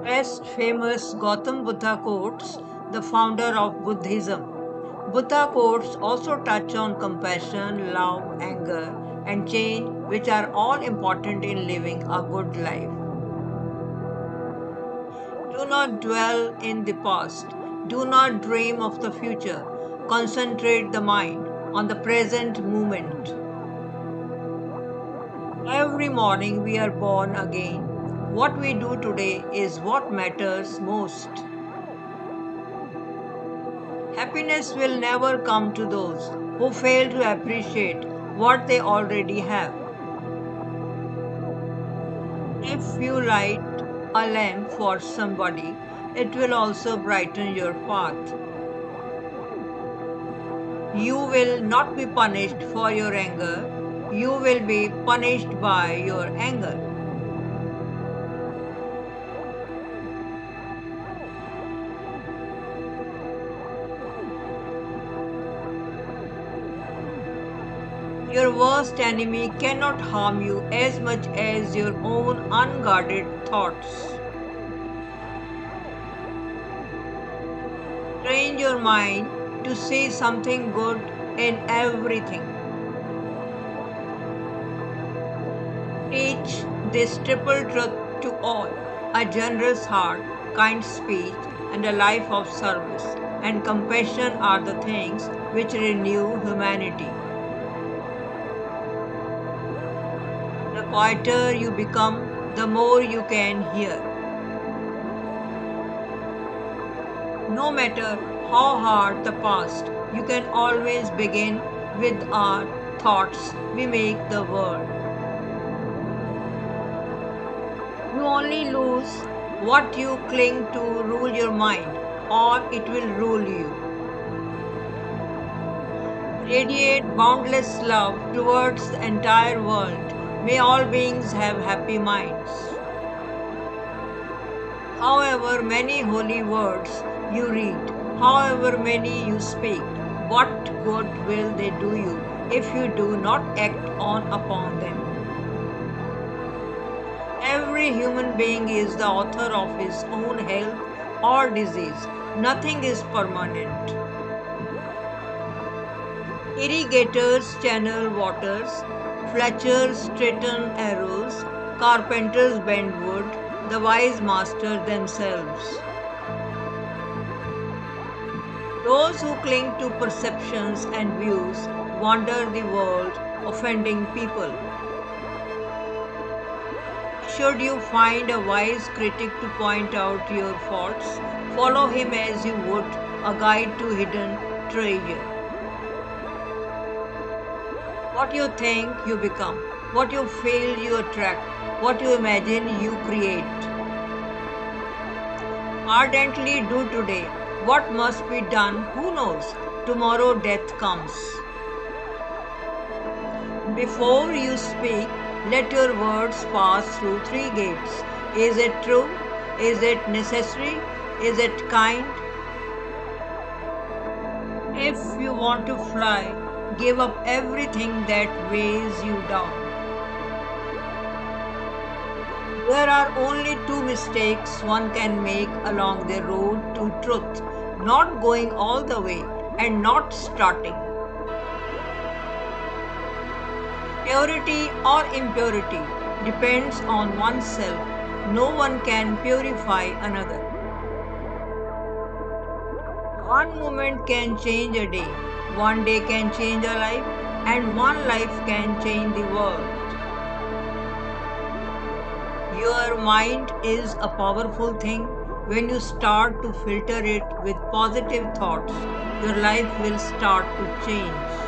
Best famous Gautam Buddha quotes, the founder of Buddhism. Buddha quotes also touch on compassion, love, anger, and change, which are all important in living a good life. Do not dwell in the past. Do not dream of the future. Concentrate the mind on the present moment. Every morning we are born again. What we do today is what matters most. Happiness will never come to those who fail to appreciate what they already have. If you light a lamp for somebody, it will also brighten your path. You will not be punished for your anger, you will be punished by your anger. Your worst enemy cannot harm you as much as your own unguarded thoughts. Train your mind to see something good in everything. Teach this triple truth to all: a generous heart, kind speech, and a life of service and compassion are the things which renew humanity. The quieter you become, the more you can hear. No matter how hard the past, you can always begin with our thoughts. We make the world. You only lose what you cling to rule your mind, or it will rule you. Radiate boundless love towards the entire world. May all beings have happy minds. However many holy words you read, however many you speak, what good will they do you if you do not act on upon them? Every human being is the author of his own health or disease. Nothing is permanent. Irrigators channel waters, fletchers straighten arrows, carpenters bend wood, the wise master themselves. Those who cling to perceptions and views wander the world, offending people. Should you find a wise critic to point out your faults, follow him as you would a guide to hidden treasure. What you think, you become. What you feel, you attract. What you imagine, you create. Ardently do today what must be done. Who knows? Tomorrow death comes. Before you speak, let your words pass through three gates. Is it true? Is it necessary? Is it kind? If you want to fly, give up everything that weighs you down. There are only two mistakes one can make along the road to truth: not going all the way and not starting. Purity or impurity depends on oneself. No one can purify another. One moment can change a day, one day can change a life, and one life can change the world. Your mind is a powerful thing. When you start to filter it with positive thoughts, your life will start to change.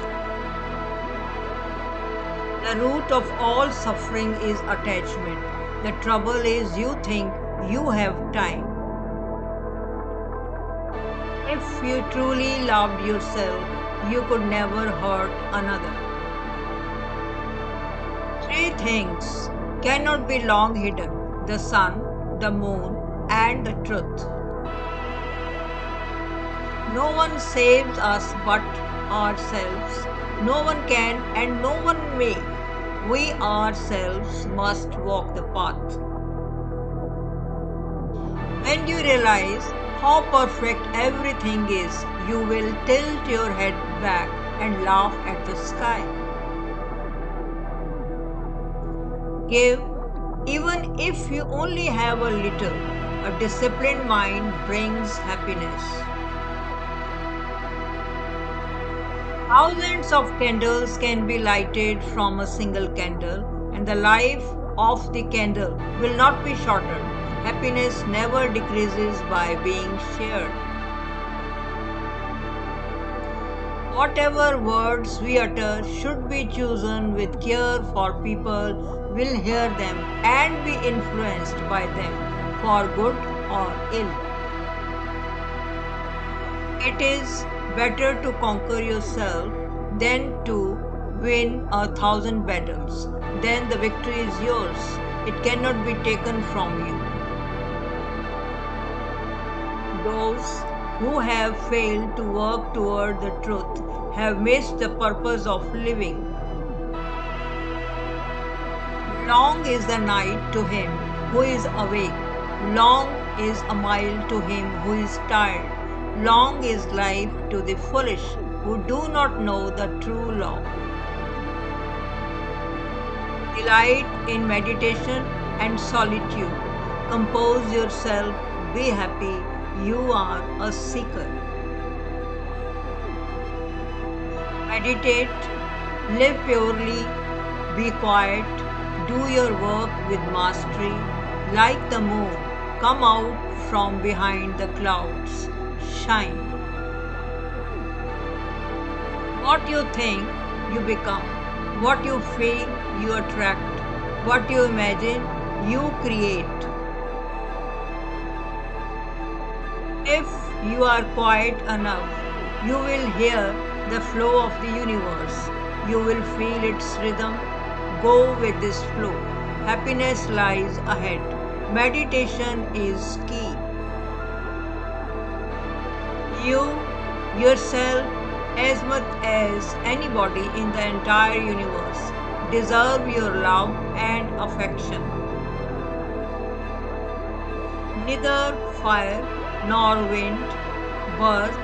The root of all suffering is attachment. The trouble is you think you have time. If you truly loved yourself, you could never hurt another. Three things cannot be long hidden: the sun, the moon, and the truth. No one saves us but ourselves. No one can and no one may. We ourselves must walk the path. When you realize how perfect everything is, you will tilt your head back and laugh at the sky. Give, even if you only have a little. A disciplined mind brings happiness. Thousands of candles can be lighted from a single candle, and the life of the candle will not be shortened. Happiness never decreases by being shared. Whatever words we utter should be chosen with care, for people will hear them and be influenced by them for good or ill. It is better to conquer yourself than to win 1,000 battles. Then the victory is yours. It cannot be taken from you. Those who have failed to work toward the truth have missed the purpose of living. Long is the night to him who is awake. Long is a mile to him who is tired. Long is life to the foolish who do not know the true law. Delight in meditation and solitude. Compose yourself, be happy. You are a seeker. Meditate, live purely, be quiet, do your work with mastery. Like the moon, come out from behind the clouds, shine. What you think, you become. What you feel, you attract. What you imagine, you create. If you are quiet enough, you will hear the flow of the universe. You will feel its rhythm. Go with this flow. Happiness lies ahead. Meditation is key. You, yourself, as much as anybody in the entire universe, deserve your love and affection. Neither fire nor wind, birth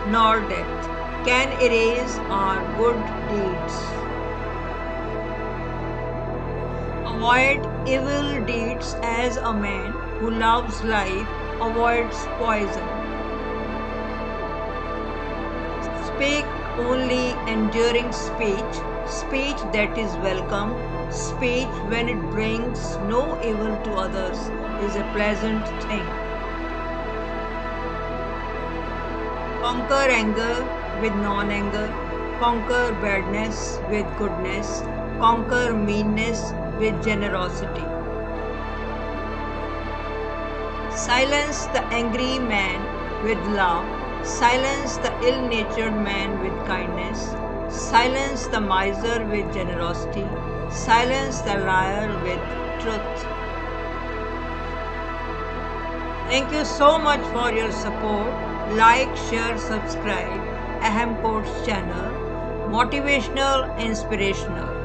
nor death can erase our good deeds. Avoid evil deeds as a man who loves life avoids poison. Speak only enduring speech, speech that is welcome, speech when it brings no evil to others is a pleasant thing. Conquer anger with non-anger, conquer badness with goodness, conquer meanness with generosity. Silence the angry man with love, silence the ill-natured man with kindness, silence the miser with generosity, silence the liar with truth. Thank you so much for your support. Like, share, subscribe Aham Quotes channel, motivational, inspirational.